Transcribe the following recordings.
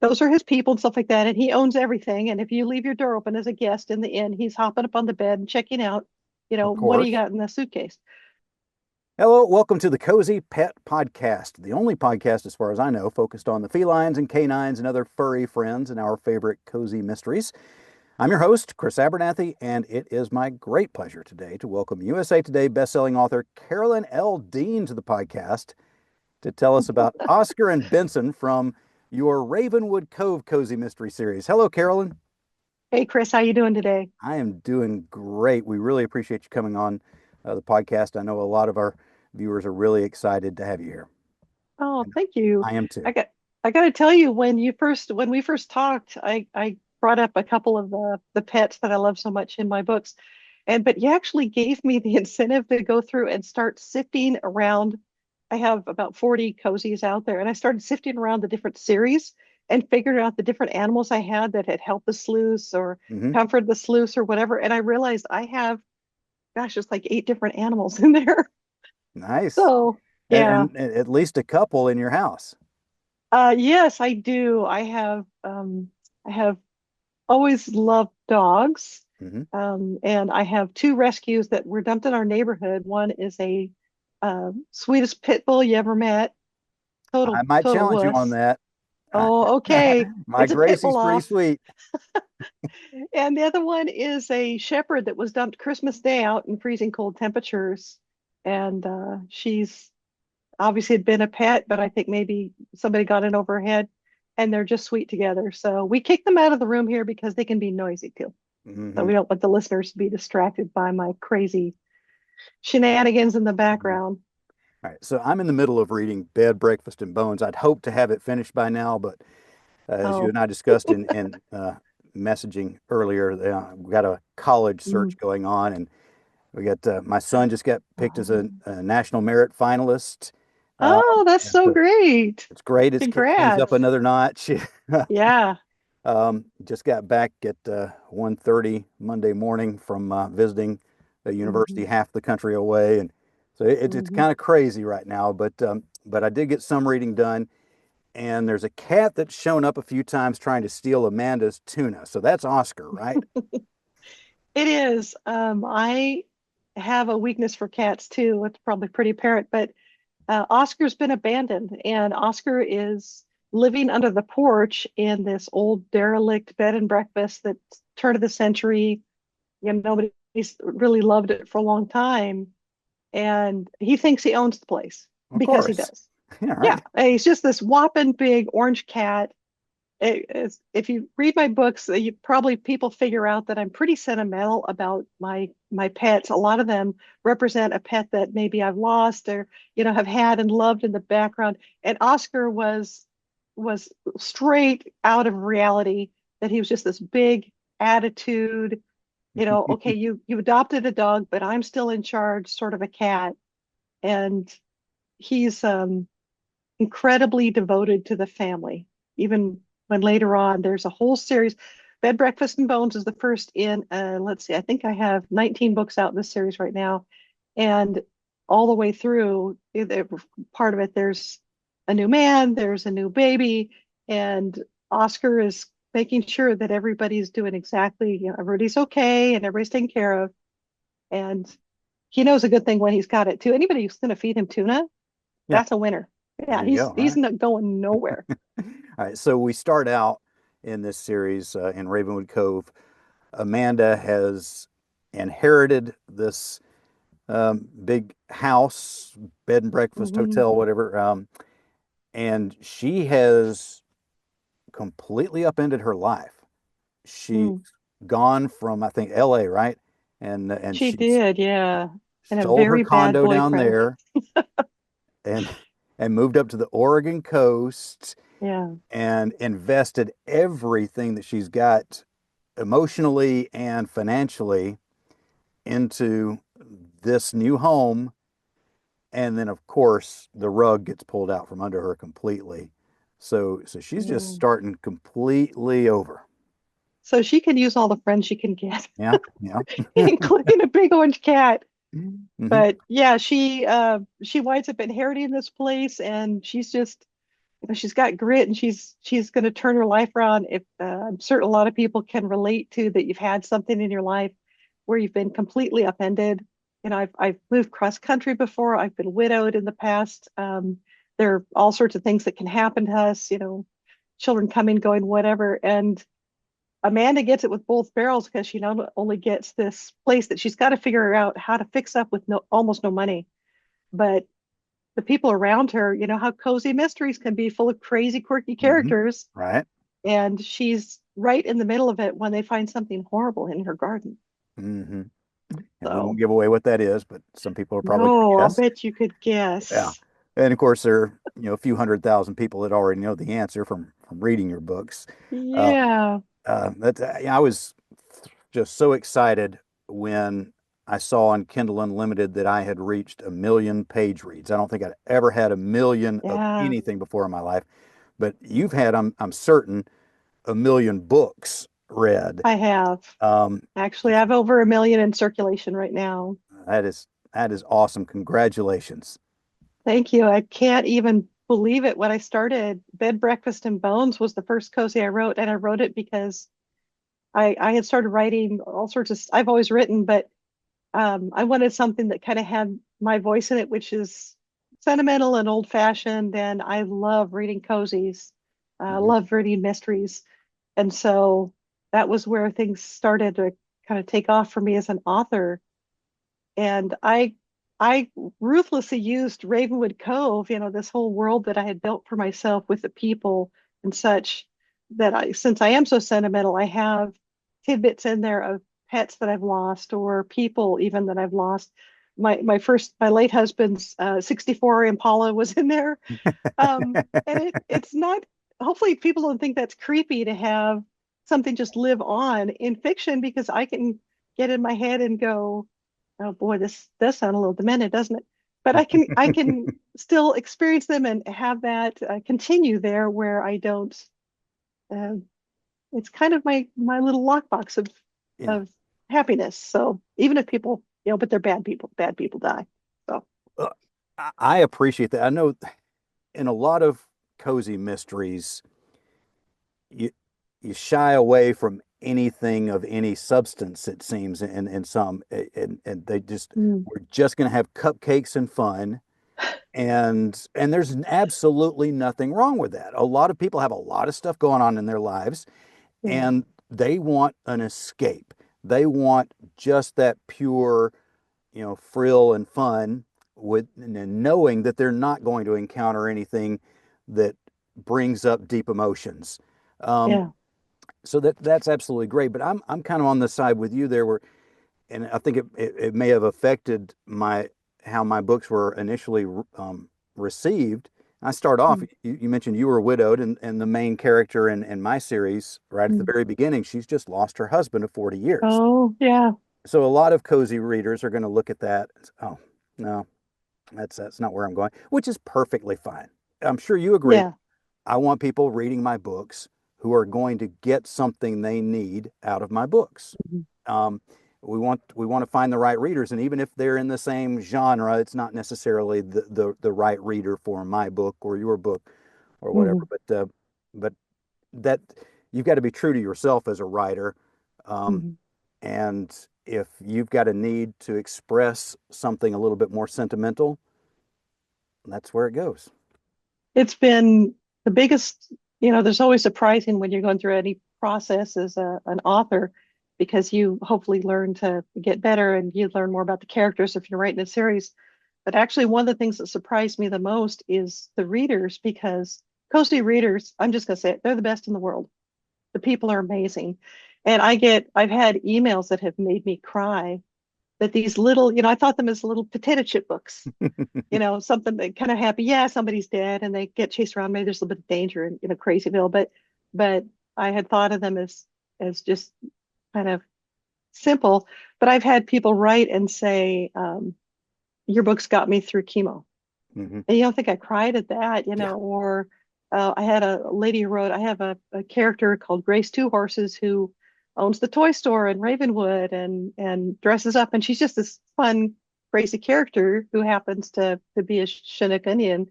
those are his people and stuff like that. And he owns everything. And if you leave your door open as a guest in the inn, he's hopping up on the bed and checking out, Of what do you course. got in the suitcase? Hello, welcome to the Cozy Pet Podcast, the only podcast, as far as I know, focused on the felines and canines and other furry friends and our favorite cozy mysteries. I'm your host, Chris Abernathy, and it is my great pleasure today to welcome USA Today bestselling author Carolyn L Dean to the podcast to tell us about Oscar and Benson from your Ravenwood Cove Cozy Mystery Series. Hello, Carolyn. Hey, Chris, how you doing today? I am doing great. We really appreciate you coming on the podcast. I know a lot of our viewers are really excited to have you here. Oh, And thank you. I am I too. got I got to tell you, when we first talked, I brought up a couple of the pets that I love so much in my books. But you actually gave me the incentive to go through and start sifting around. I have about 40 cozies out there, and I started sifting around the different series and figured out the different animals I had that had helped the sleuths or Hmm. comforted the sleuths or whatever. And I realized I have, gosh, it's like 8 different animals in there. Nice. So yeah. And at least a couple in your house. Yes, I do. I have always loved dogs. Hmm. And I have two rescues that were dumped in our neighborhood. One is a sweetest pit bull you ever met. I Total, might total challenge you on wuss. that. Oh, okay. My It's a pit bull Gracie's pretty off. sweet. And the other one is a shepherd that was dumped Christmas Day out in freezing cold temperatures. And she's obviously had been a pet, but I think maybe somebody got in over her head, and they're just sweet together. So we kick them out of the room here because they can be noisy too. So Hmm. we don't want the listeners to be distracted by my crazy shenanigans in the background. All right, so I'm in the middle of reading Bed, Breakfast, and Bones. I'd hoped to have it finished by now, but as you Oh, and I discussed in messaging earlier, we got a college mm. search going on, and we got my son just got picked as Oh, a national merit finalist. oh, that's And so so great. it's great. It's kicked things up Congrats. another notch. Yeah. Just got back at 1:30 Monday morning from visiting a university Hmm. half the country away, and so it's Hmm. kind of crazy right now. But I did get some reading done, and there's a cat that's shown up a few times trying to steal Amanda's tuna. So that's Oscar, right? It is. I have a weakness for cats too. It's probably pretty apparent, but Oscar's been abandoned, and Oscar is living under the porch in this old derelict bed and breakfast that's turn of the century. Nobody's really loved it for a long time, and he thinks he owns the place Of because he course. does. Yeah, Yeah, right. and he's just this whopping big orange cat. If you read my books, you probably people figure out that I'm pretty sentimental about my pets. A lot of them represent a pet that maybe I've lost or have had and loved in the background. And Oscar was straight out of reality, that he was just this big attitude. Okay, you adopted a dog, but I'm still in charge, sort of a cat. And he's incredibly devoted to the family, even when later on there's a whole series. Bed, Breakfast, and Bones is the first in, let's see, I think I have 19 books out in this series right now. And all the way through, part of it, there's a new man, there's a new baby, and Oscar is making sure that everybody's doing exactly, everybody's okay and everybody's taken care of. And he knows a good thing when he's got it too. Anybody who's going to feed him tuna, Yeah, that's a winner. there Yeah, you go. he's Right. not going nowhere. All right. So we start out in this series in Ravenwood Cove. Amanda has inherited this big house, bed and breakfast, Hmm. hotel, whatever. And she has completely upended her life. She's Mm. gone from, I think, LA, right? And She she's did, yeah. And a sold her very bad condo down boyfriend. there and and moved up to the Oregon coast Yeah. and invested everything that she's got emotionally and financially into this new home. And then, of course, the rug gets pulled out from under her completely. So she's just Mm. starting completely over. So she can use all the friends she can get, Yeah, yeah. including a big orange cat. Hmm. But yeah, she winds up inheriting this place, and she's just she's got grit and she's going to turn her life around. If I'm certain a lot of people can relate to that, you've had something in your life where you've been completely upended. I've moved cross country before. I've been widowed in the past. There are all sorts of things that can happen to us. Children coming, going, whatever. And Amanda gets it with both barrels because she not only gets this place that she's got to figure out how to fix up with almost no money, but the people around her, how cozy mysteries can be full of crazy, quirky Hmm. characters. Right. And she's right in the middle of it when they find something horrible in her garden. Hmm. And we won't So, give away what that is, but some people are probably going no, to I'll guess. bet you could Yeah. guess. And of course, there are, a few 100,000 people that already know the answer from reading your books. Uh, Yeah, I was just so excited when I saw on Kindle Unlimited that I had reached 1 million page reads. I don't think I'd ever had 1 million of yeah, anything before in my life, but you've had, I'm certain, 1 million books read. I have. Um, Actually, I have over 1 million in circulation right now. that is awesome. Congratulations. Thank you. I can't even believe it. When I started, Bed, Breakfast, and Bones was the first cozy I wrote, and I wrote it because I had started writing all sorts of. I've always written, but I wanted something that kind of had my voice in it, which is sentimental and old fashioned. And I love reading cozies. I Mhm. love reading mysteries. And so that was where things started to kind of take off for me as an author. And I ruthlessly used Ravenwood Cove, this whole world that I had built for myself with the people and such, that since I am so sentimental, I have tidbits in there of pets that I've lost or people even that I've lost. My late husband's 64 Impala was in there. And it's not, hopefully people don't think that's creepy to have something just live on in fiction, because I can get in my head and go, oh boy, this does sound a little demented, doesn't it? But I can still experience them and have that continue there where I don't. Uh, it's kind of my little lockbox Yeah. of happiness. So even if people, but they're bad people. Bad people die. So Uh, I appreciate that. I know in a lot of cozy mysteries, you you shy away from anything of any substance, it seems, in some, and they just, mm, we're just going to have cupcakes and fun, and there's absolutely nothing wrong with that. A lot of people have a lot of stuff going on in their lives, yeah, and they want an escape. They want just that pure, frill and fun, with and knowing that they're not going to encounter anything that brings up deep emotions. Um, yeah, so that's absolutely great. But I'm kind of on the side with you there, where, and I think it may have affected my how my books were initially received. I start off. mm, You mentioned you were widowed, and the main character in my series, right at the mm. very beginning, she's just lost her husband of 40 years. Oh yeah, So a lot of cozy readers are going to look at that. Oh no, that's not where I'm going, which is perfectly fine. I'm sure you agree. yeah, I want people reading my books who are going to get something they need out of my books. mhm, Um, we want to find the right readers, and even if they're in the same genre, it's not necessarily the right reader for my book or your book or whatever. mhm, But that you've got to be true to yourself as a writer, um, mhm. and if you've got a need to express something a little bit more sentimental, that's where it goes. It's been the biggest, there's always surprising when you're going through any process as an author, because you hopefully learn to get better and you learn more about the characters if you're writing a series. But actually, one of the things that surprised me the most is the readers, because cozy readers, I'm just going to say it, they're the best in the world. The people are amazing. And I've had emails that have made me cry, that these little, I thought them as little potato chip books, something that kind of happy. Yeah, somebody's dead and they get chased around. Maybe there's a little bit of danger in Crazyville, but I had thought of them as just kind of simple. But I've had people write and say, "Your books got me through chemo," Hmm. and you don't think I cried at that, Yeah. or I had a lady who wrote. I have a character called Grace Two Horses who owns the toy store in Ravenwood and dresses up, and she's just this fun, crazy character who happens to be a Chinook Indian.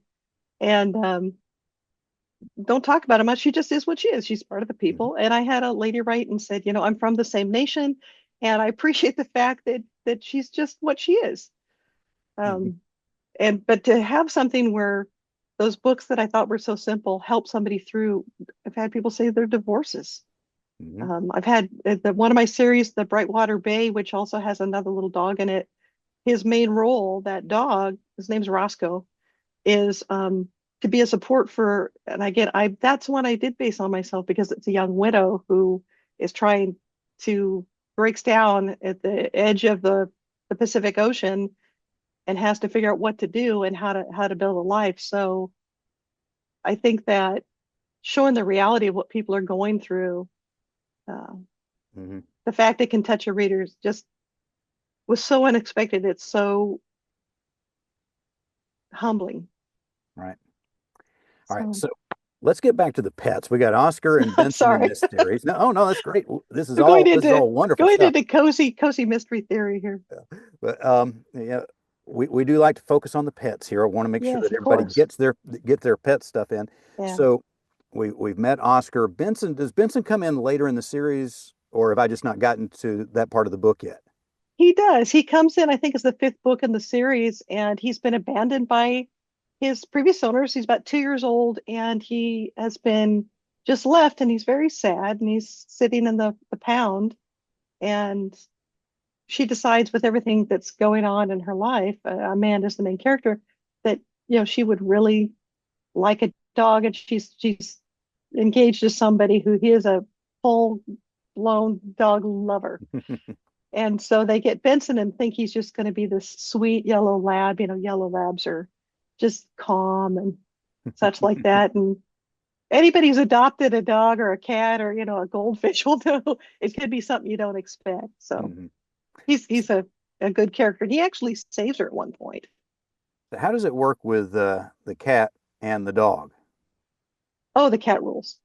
And don't talk about it much. She just is what she is. She's part of the Mhm. people. And I had a lady write and said, I'm from the same nation, and I appreciate the fact that she's just what she is. Mhm. Um, and but to have something where those books that I thought were so simple help somebody through, I've had people say their divorces. Mhm. I've had one of my series, The Brightwater Bay, which also has another little dog in it. His main role, that dog, his name's Roscoe, is to be a support for, and again, I that's one I did base on myself because it's a young widow who is trying to breaks down at the edge of the Pacific Ocean and has to figure out what to do and how to build a life. So I think that showing the reality of what people are going through, uh, Mhm. the fact it can touch a reader just was so unexpected. It's so humbling. Right. All right. So So let's get back to the pets. We got Oscar and Benson in sorry. this series. No, oh no, that's great. We're going This is into all wonderful going stuff. into cozy mystery theory here. But yeah, we do like to focus on the pets here. I want to make sure Yes, that of everybody course. get their pet stuff in. Yeah. So we've met Oscar. Benson, does Benson come in later in the series, or have I just not gotten to that part of the book yet? He does. He comes in, I think, as the fifth book in the series, and he's been abandoned by his previous owners. He's about 2 years old, and he has been just left, and he's very sad, and he's sitting in the pound, and she decides with everything that's going on in her life, Amanda's the main character, that she would really like a dog, and she's engaged to somebody who he is a full blown dog lover. And so they get Benson and think he's just going to be this sweet yellow lab. Yellow labs are just calm and such like that. And anybody who's adopted a dog or a cat or a goldfish will know it could be something you don't expect. So Mhm. he's a good character. And he actually saves her at one point. So how does it work with the cat and the dog? Oh, the cat rules.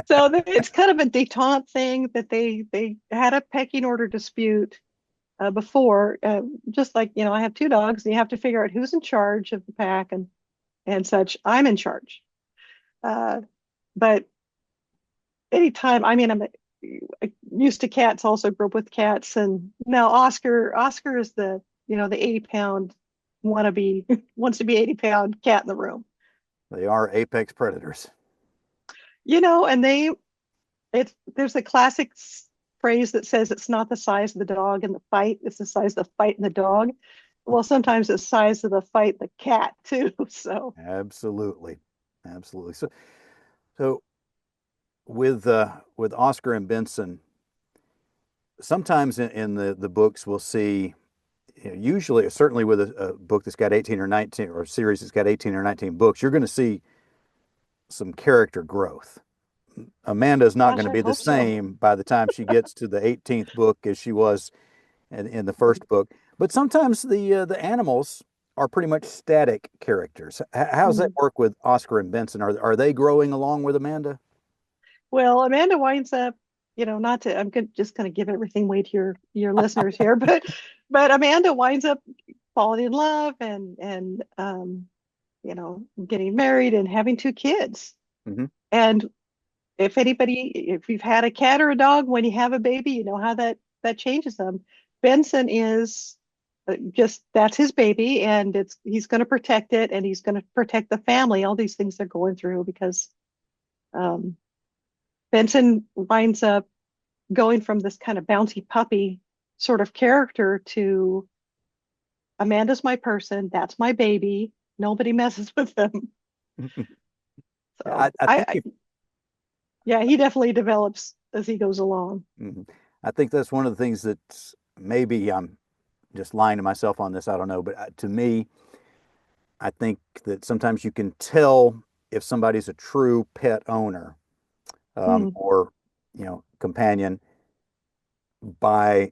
So it's kind of a detente thing that they had a pecking order dispute before, just like I have two dogs, and you have to figure out who's in charge of the pack and such. I'm in charge, uh, but anytime, I mean, I'm used to cats. Also grew up with cats, and now Oscar is the 80 pound wannabe wants to be 80 pound cat in the room. They are apex predators. And it's there's a classic phrase that says it's not the size of the dog in the fight, it's the size of the fight in the dog. Well, sometimes it's the size of the fight the cat too. So Absolutely, absolutely. So with Oscar and Benson, sometimes in the books we'll see, usually certainly with a book that's got 18 or 19 or a series that's got 18 or 19 books, you're going to see some character growth. Amanda's not going gosh, to I be the hope so. same by the time she gets to the 18th book as she was in the first book. But sometimes the animals are pretty much static characters. How's that Mm. work with Oscar and Benson? Are they growing along with Amanda? Well, Amanda winds up, not to, just going to give everything away to your listeners here, but Amanda winds up falling in love and getting married and having two kids. Hmm. And if you've had a cat or a dog, when you have a baby, you know how that changes them. Benson is just that's his baby, and he's going to protect it, and he's going to protect the family. All these things they're going through because um, Benson winds up going from this kind of bouncy puppy sort of character to Amanda's my person, that's my baby. Nobody messes with them. I, So I think if yeah, he definitely develops as he goes along. mhm. I think that's one of the things that maybe I'm just lying to myself on this. I don't know, but to me, I think that sometimes you can tell if somebody's a true pet owner, Mm, or companion, by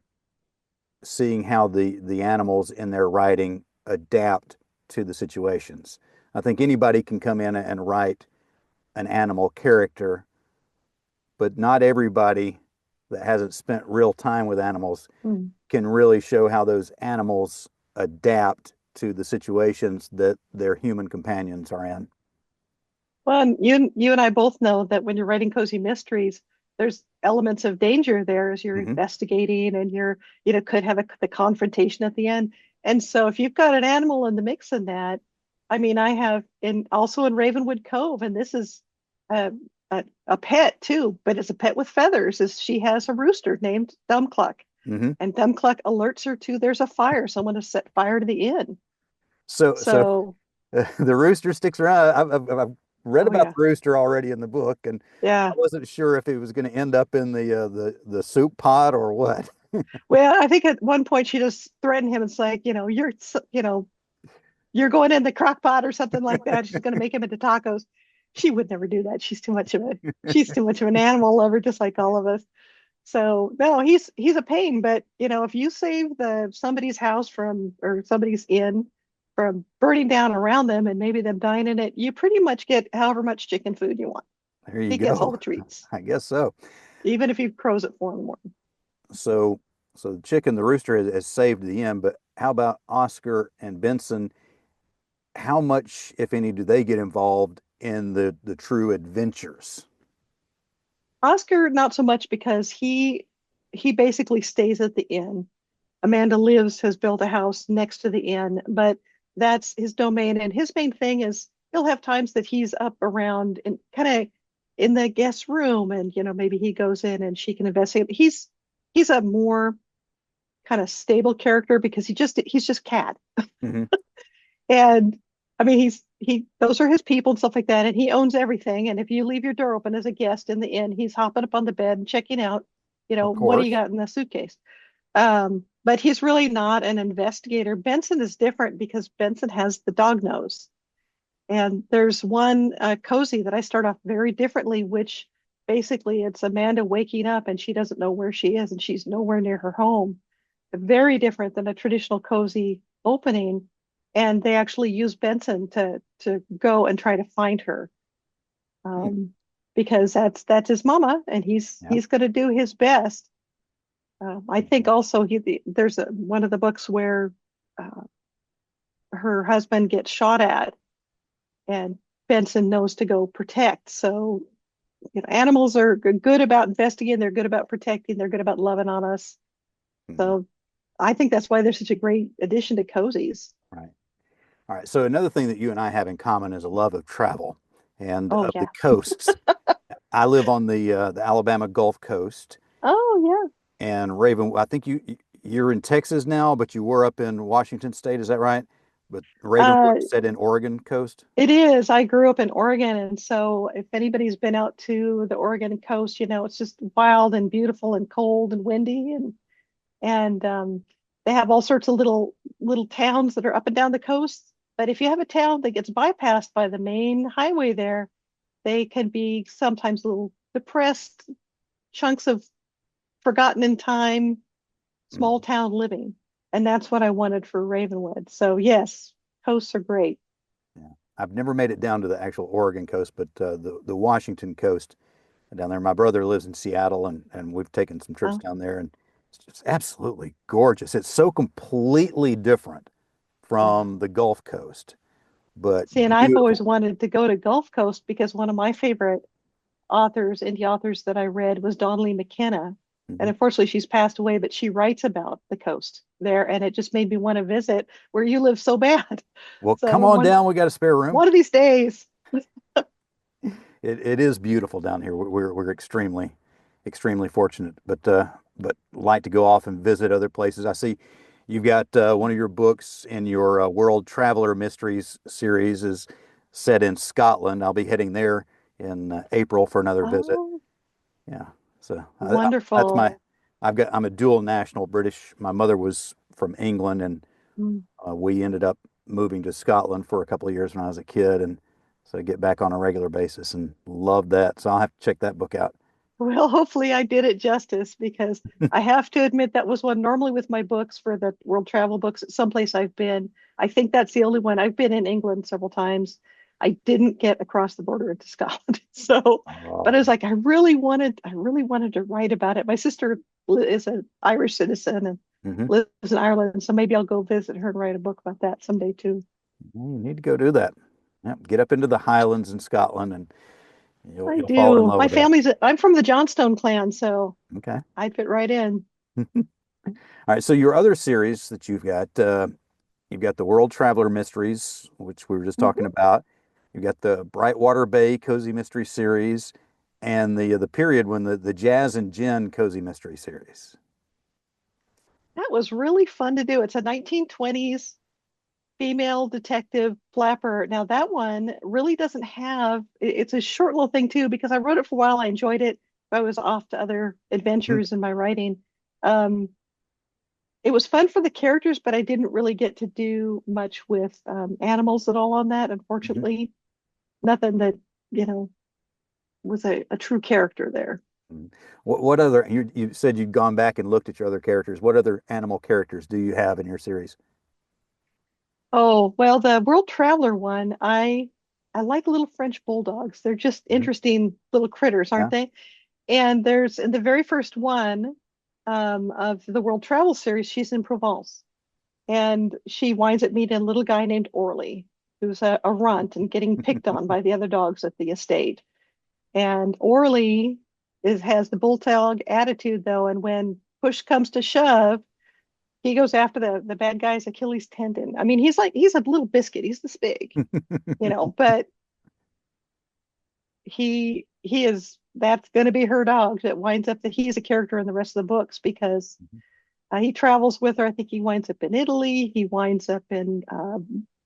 seeing how the animals in their writing adapt to the situations. I think anybody can come in and write an animal character, but not everybody that hasn't spent real time with animals mm. can really show how those animals adapt to the situations that their human companions are in. Well, and you and I both know that when you're writing cozy mysteries, there's elements of danger there as you're Hmm. investigating and could have the confrontation at the end. And so if you've got an animal in the mix in that, I mean, I have also in Ravenwood Cove, and this is a, a pet too, but it's a pet with feathers, is she has a rooster named Dumbcluck. Hmm. And Dumbcluck alerts her to there's a fire, someone has set fire to the inn. So So, the rooster sticks around. I've read oh about yeah. the rooster already in the book, and I Yeah. wasn't sure if it was going to end up in the soup pot or what. Well, I think at one point she just threatened him. It's like, you're going in the crock pot or something like that. She's going to make him into tacos. She would never do that. She's too much of an animal lover, just like all of us. So no, he's a pain. But if you save somebody's house from or somebody's inn from burning down around them and maybe them dying in it, you pretty much get however much chicken food you want. There you He gets all go. the treats, I guess so. even if you crows at 4 in the morning. So so the chicken, the rooster has saved the end, but how about Oscar and Benson? How much, if any, do they get involved in the true adventures? Oscar, not so much because he basically stays at the inn. Amanda has built a house next to the inn, but that's his domain. And his main thing is he'll have times that he's up around and kind of in the guest room, and maybe he goes in and she can investigate. He's a more kind of stable character because he's just Cat. Hmm. And I mean, he those are his people and stuff like that, and he owns everything. And if you leave your door open as a guest in the inn, he's hopping up on the bed and checking out, Of what do you course. got in the suitcase? But he's really not an investigator. Benson is different because Benson has the dog nose. And there's one cozy that I start off very differently, which basically it's Amanda waking up and she doesn't know where she is and she's nowhere near her home. Very different than a traditional cozy opening. And they actually use Benson to go and try to find her, Hmm. um, because that's his mama, and Yeah. he's going to do his best. I think also there's one of the books where uh, her husband gets shot at, and Benson knows to go protect. So, animals are good about investigating. They're good about protecting. They're good about loving on us. Mhm. So I think that's why they're such a great addition to cozies. Right. All right. So another thing that you and I have in common is a love of travel and Oh of the yeah. coasts. I live on the Alabama Gulf Coast, Oh yeah. and Raven. I think you're in Texas now, but you were up in Washington State. Is that right? But Ravenwood Uh, set in Oregon coast. it is. I grew up in Oregon, and so if anybody's been out to the Oregon coast, it's just wild and beautiful and cold and windy, and they have all sorts of little towns that are up and down the coast. But if you have a town that gets bypassed by the main highway there, they can be sometimes little depressed chunks of forgotten in time, small Mhm. town living. And that's what I wanted for Ravenwood. So yes, coasts are great. Yeah. I've never made it down to the actual Oregon coast, but the Washington coast down there. My brother lives in Seattle, and we've taken some trips Oh, down there, and it's just absolutely gorgeous. It's so completely different yeah. from the Gulf Coast, but See, and I've always beautiful. wanted to go to Gulf Coast because one of my favorite indie authors that I read was Donnelly McKenna. And Mhm. unfortunately, she's passed away, but she writes about the coast there. And it just made me want to visit where you live so bad. Well, come So on down. We got a spare room. one of these days. It is beautiful down here. We're extremely fortunate, but like to go off and visit other places. I see you've got one of your books in your World Traveler Mysteries series is set in Scotland. I'll be heading there in April for another visit. Oh, Yeah, so that's wonderful. my. I'm a dual national British. My mother was from England, and Mm. we ended up moving to Scotland for a couple of years when I was a kid, and so I get back on a regular basis and love that. So I'll have to check that book out. Well, hopefully I did it justice because I have to admit that was one normally with my books for the world travel books, someplace I've been. I think that's the only one. I've been in England several times. I didn't get across the border into Scotland. So, but I Oh, was like, I really wanted to write about it. My sister is an Irish citizen and hmm. lives in Ireland. So maybe I'll go visit her and write a book about that someday too. You need to go do that. Yep, get up into the Highlands in Scotland, and I you'll fall in do. love My with that. I'm from the Johnstone clan, so Okay. I fit right in. All right. So your other series that you've got the World Traveler Mysteries, which we were just talking Mhm. about. You've got the Brightwater Bay Cozy Mystery Series, and the period when the Jazz and Gin Cozy Mystery Series. That was really fun to do. It's a 1920s female detective flapper. Now that one really doesn't have, it's a short little thing too, because I wrote it for a while. I enjoyed it. I was off to other Mhm. adventures in my writing. Um, it was fun for the characters, but I didn't really get to do much with animals at all on that, Mhm. unfortunately. Nothing that, you know, was a true character there. Mhm. What other you said you'd gone back and looked at your other characters. What other animal characters do you have in your series? Oh, well, the World Traveler one, I like little French bulldogs. They're just Mhm. interesting little critters, aren't Yeah. they? And there's in the very first one of the World Travel series, she's in Provence. And she winds up meeting a little guy named Orly, who's a runt and getting picked on by the other dogs at the estate. And Orly has the bulldog attitude though, and when push comes to shove, he goes after the bad guy's Achilles tendon. I mean, he's a little biscuit. He's this big, but he is that's going to be her dog that winds up that he's a character in the rest of the books because he travels with her. I think he winds up in Italy. He winds up in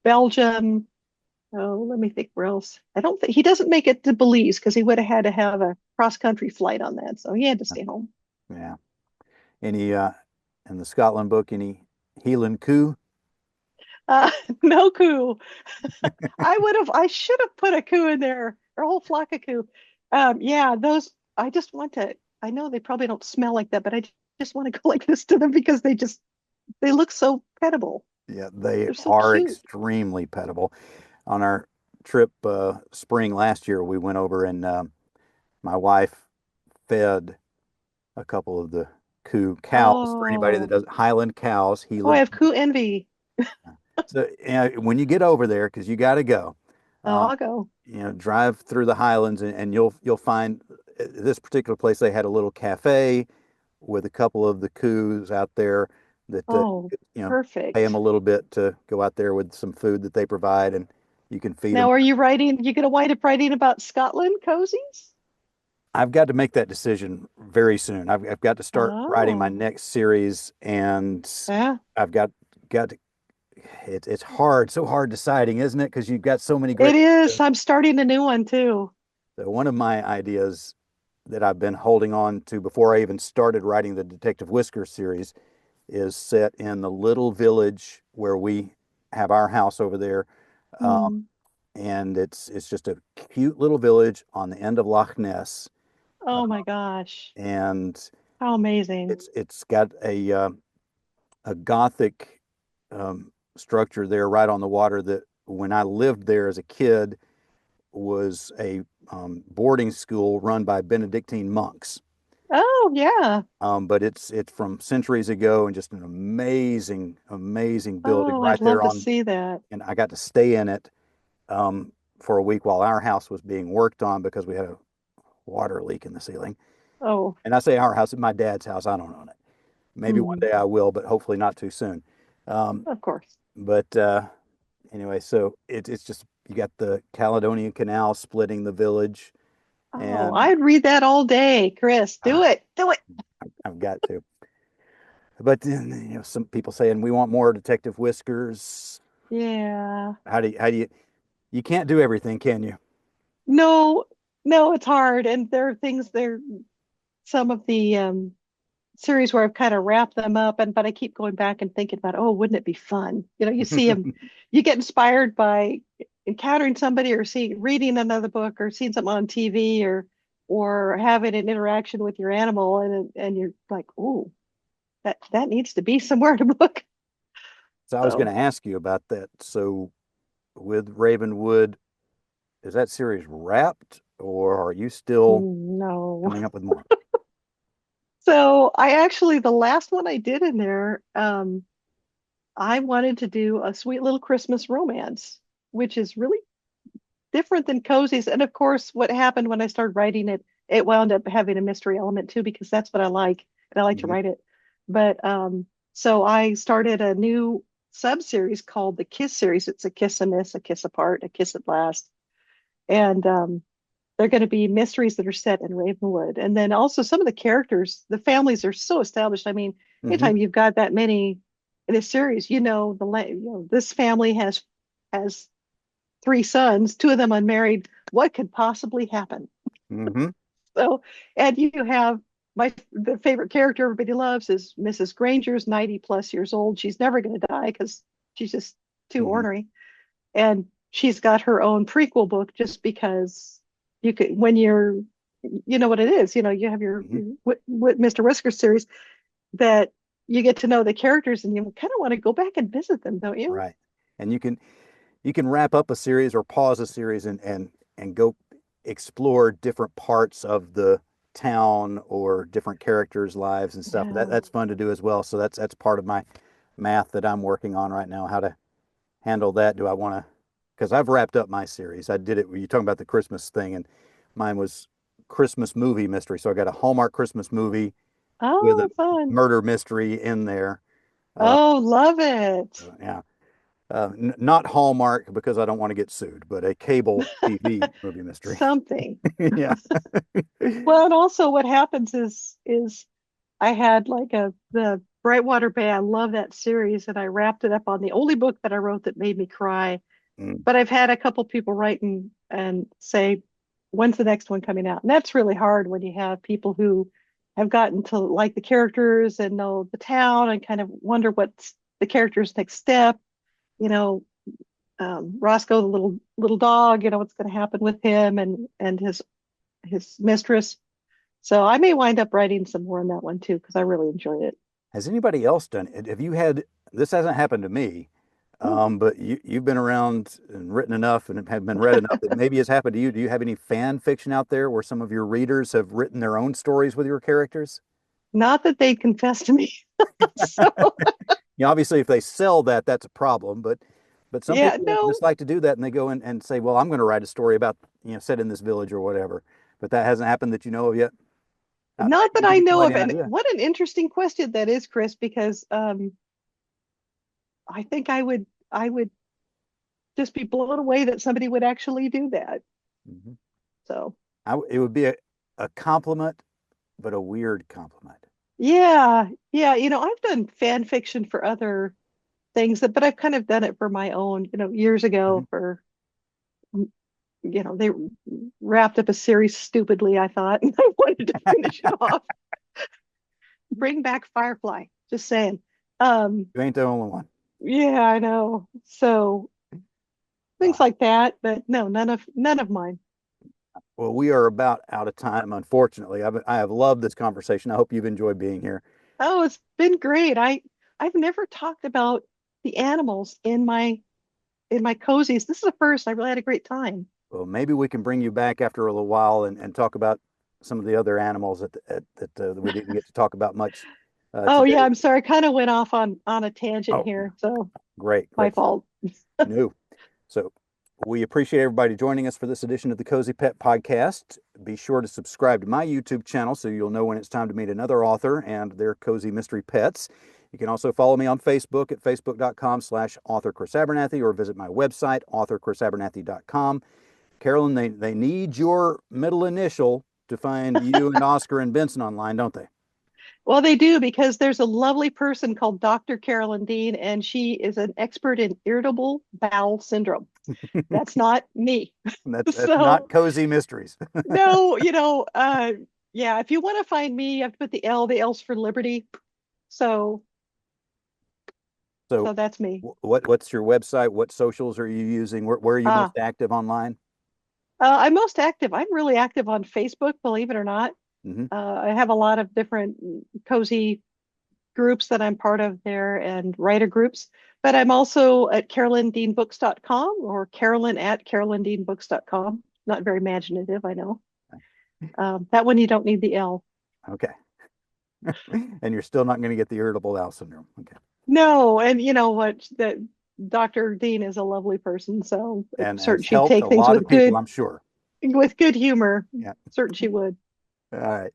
Belgium. Oh, let me think where else. I don't think he doesn't make it to Belize because he would have had to have a cross country flight on that, so he had to stay home. Yeah. Any in the Scotland book, any Heelan Coo? Uh, no coup. I should have put a coup in there, or a whole flock of coup. Yeah, those, I just want to, I know they probably don't smell like that, but I just want to go like this to them because they look so petable. Yeah, they They're so are cute. extremely petable. On our trip spring last year, we went over and my wife fed a couple of the cows. For anybody that Oh, does Highland cows, oh, I Heelan. have coup envy. So when you get over there, because you got to go, Oh, um, I'll go. drive through the Highlands, and you'll find this particular place. They had a little cafe with a couple of the coos out there that Oh, you know pay them a perfect. little bit to go out there with some food that they provide, and you can feed them. Now, are you gonna wind up writing about Scotland cozies? I've got to make that decision very soon. I've got to start writing my Oh, next series, and yeah, I've got to. It's hard, so hard deciding, isn't it? Because you've got so many it great is. ideas. I'm starting a new one too. So one of my ideas that I've been holding on to before I even started writing the Detective Whiskers series is set in the little village where we have our house over there. Um, Hmm. and it's just a cute little village on the end of Loch Ness. Uh, Oh my gosh. and How amazing. it's got a Gothic structure there right on the water that when I lived there as a kid was a boarding school run by Benedictine monks. Oh yeah. But it's from centuries ago and just an amazing building Oh, right I'd love there to on. see that. And I got to stay in it um, for a week while our house was being worked on because we had a water leak in the ceiling. Oh, And I say our house, my dad's house. I don't own it. Maybe one hmm, day I will, but hopefully not too soon. Um, of course. but anyway, so it's just you got the Caledonian Canal splitting the village, Oh, and I'd read that all day, Chris. Do ah, it. Do it. I've got to. But then, some people saying we want more Detective Whiskers. Yeah. How do you can't do everything, can you? No, no, it's hard. And there are things there, some of the series where I've kind of wrapped them up and but I keep going back and thinking about, oh, wouldn't it be fun? You see them, you get inspired by encountering somebody or seeing reading another book or seeing something on TV or having an interaction with your animal and you're like, oh, that needs to be somewhere in a book. So I was going So to ask you about that. So with Ravenwood, is that series wrapped, or are you still no. coming up with more? So I actually the last one I did in there, I wanted to do a sweet little Christmas romance, which is really different than cozies. And of course, what happened when I started writing it, it wound up having a mystery element too, because that's what I like, and I like to Mhm. write it. But so I started a new sub-series called the Kiss series. It's a kiss a miss, a kiss apart, a kiss at last. And they're going to be mysteries that are set in Ravenwood. And then also some of the characters, the families are so established. I mean, Mhm. anytime you've got that many in a series, this family has three sons, two of them unmarried. What could possibly happen? Mhm. So, and you have the favorite character everybody loves is Mrs. Granger's 90 plus years old. She's never going to die because she's just too Mhm. ornery. And she's got her own prequel book just because you could, when you're, you know what it is, you have your Mhm. Mr. Whiskers series that you get to know the characters and you kind of want to go back and visit them, don't you? Right. And you can wrap up a series or pause a series and go explore different parts of the town or different characters' lives and stuff. Yeah. That's fun to do as well. So that's part of my math that I'm working on right now, how to handle that. Do I want to, because I've wrapped up my series. I did it, you talking about the Christmas thing, and mine was Christmas movie mystery. So I got a Hallmark Christmas movie with a Oh, fun. murder mystery in there. Uh, Oh, love it. yeah. Not Hallmark because I don't want to get sued, but a cable TV movie mystery. Something. Yeah. Well, and also what happens is I had like the Brightwater Bay. I love that series, and I wrapped it up on the only book that I wrote that made me cry. Mm, But I've had a couple people write and say, when's the next one coming out? And that's really hard when you have people who have gotten to like the characters and know the town and kind of wonder what's the character's next step. You know, Roscoe, the little dog, what's going to happen with him and his mistress. So I may wind up writing some more on that one too, because I really enjoyed it. Has anybody else done it? Have you had, this hasn't happened to me, Hmm. but you've been around and written enough and have been read enough that maybe it's happened to you. Do you have any fan fiction out there where some of your readers have written their own stories with your characters? Not that they confess to me. So Obviously, if they sell that, that's a problem. But some yeah, people no, just like to do that, and they go in and say, "Well, I'm going to write a story about set in this village or whatever." But that hasn't happened that you know of yet. not Maybe that you can I give know somebody of. an And idea. what an interesting question that is, Chris, because I think I would just be blown away that somebody would actually do that. Mhm. So It would be a compliment, but a weird compliment. yeah, yeah, I've done fan fiction for other things but I've kind of done it for my own, years Mhm. ago they wrapped up a series stupidly, I thought, and I wanted to finish it off. Bring back Firefly, just saying. Um, You ain't the only one. yeah, I know. So Uh, things like that, but no, none of mine. well, we are about out of time, unfortunately. I have loved this conversation. I hope you've enjoyed being here. Oh, it's been great. I've never talked about the animals in my cozies. This is the first. I really had a great time. Well, maybe we can bring you back after a little while and talk about some of the other animals that we didn't get to talk about much Oh today. yeah, I'm sorry. I kind of went off on a tangent Oh, here, so great, my great. fault. No. So we appreciate everybody joining us for this edition of the Cozy Pet Podcast. Be sure to subscribe to my YouTube channel so you'll know when it's time to meet another author and their cozy mystery pets. You can also follow me on Facebook at facebook.com/author Chris Abernathy or visit my website, authorchrisabernathy.com. Carolyn, they need your middle initial to find you and Oscar and Benson online, don't they? Well, they do because there's a lovely person called Dr. Carolyn Dean, and she is an expert in irritable bowel syndrome. That's not me. That's not So, cozy mysteries. no, yeah, if you want to find me, you have to put the L's for Liberty. So, So so that's me. what's your website? What socials are you using? Where are you Ah, most active online? I'm most active. I'm really active on Facebook, believe it or not. Hmm. I have a lot of different cozy groups that I'm part of there and writer groups. But I'm also at carolyndeanbooks.com or Carolyn at carolyndeanbooks.com. Not very imaginative, I know. That one you don't need the L. Okay. And you're still not going to get the irritable bowel syndrome. Okay. No, and you know what? That Dr. Dean is a lovely person, so and certain has she'd helped a take things lot of people, I'm sure. with good humor. Yeah. Certain she would. All right.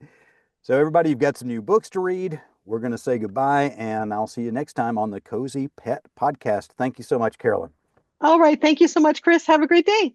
So, everybody, you've got some new books to read. We're going to say goodbye, and I'll see you next time on the Cozy Pet Podcast. Thank you so much, Carolyn. All right. Thank you so much, Chris. Have a great day.